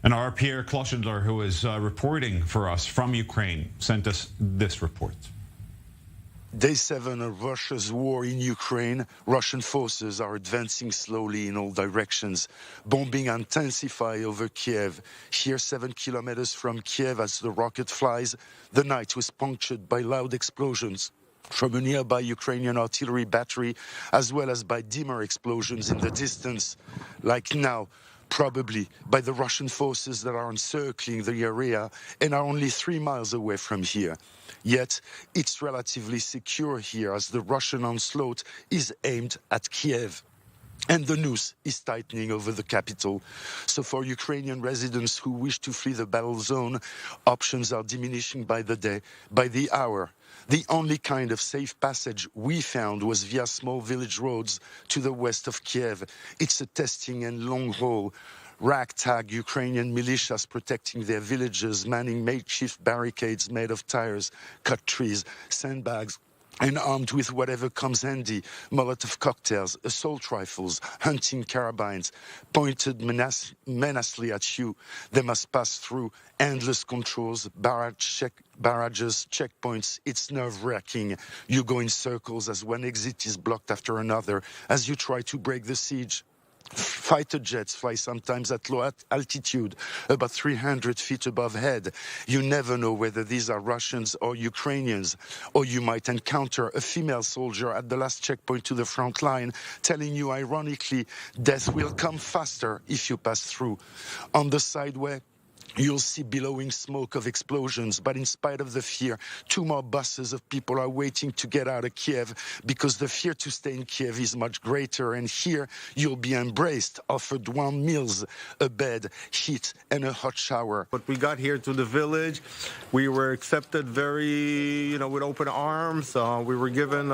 And our Pierre Clochendler, who is reporting for us from Ukraine, sent us this report. Day 7 of Russia's war in Ukraine. Russian forces are advancing slowly in all directions. Bombing intensifies over Kyiv. Here, 7 kilometers from Kyiv, as the rocket flies, the night was punctured by loud explosions from a nearby Ukrainian artillery battery, as well as by dimmer explosions in the distance, like now, probably by the Russian forces that are encircling the area and are only 3 miles away from here. Yet, it's relatively secure here as the Russian onslaught is aimed at Kyiv. And the noose is tightening over the capital. So for Ukrainian residents who wish to flee the battle zone, options are diminishing by the day, by the hour. The only kind of safe passage we found was via small village roads to the west of Kyiv. It's a testing and long haul. Ragtag Ukrainian militias protecting their villages, manning makeshift barricades made of tires, cut trees, sandbags, and armed with whatever comes handy, Molotov cocktails, assault rifles, hunting carabines, pointed menacingly at you. They must pass through endless controls, barrages, checkpoints. It's nerve-wracking. You go in circles as one exit is blocked after another as you try to break the siege. Fighter jets fly sometimes at low altitude, about 300 feet above head. You never know whether these are Russians or Ukrainians. Or you might encounter a female soldier at the last checkpoint to the front line, telling you, ironically, death will come faster if you pass through. On the sideway, you'll see billowing smoke of explosions, but in spite of the fear, 2 more buses of people are waiting to get out of Kyiv because the fear to stay in Kyiv is much greater. And here, you'll be embraced, offered warm meals, a bed, heat, and a hot shower. But we got here to the village. We were accepted very, with open arms. We were given,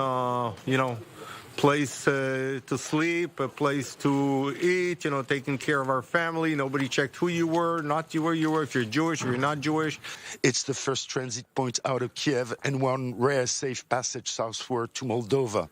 place to sleep, a place to eat, taking care of our family. Nobody checked who you were, not where you were, if you're Jewish or you're not Jewish. It's the first transit point out of Kyiv and one rare safe passage southward to Moldova.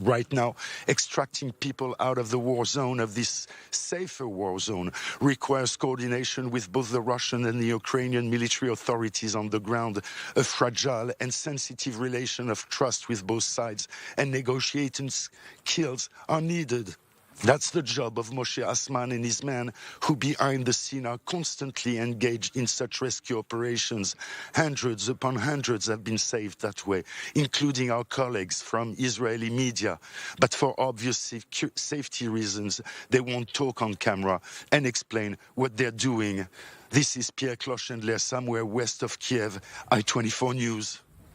Right now, extracting people out of the war zone, of this safer war zone, requires coordination with both the Russian and the Ukrainian military authorities on the ground, a fragile and sensitive relation of trust with both sides, and negotiating skills are needed. That's the job of Moshe Asman and his men, who behind the scene are constantly engaged in such rescue operations. Hundreds upon hundreds have been saved that way, including our colleagues from Israeli media. But for obvious safety reasons, they won't talk on camera and explain what they're doing. This is Pierre Clochendler, somewhere west of Kyiv, I-24 News.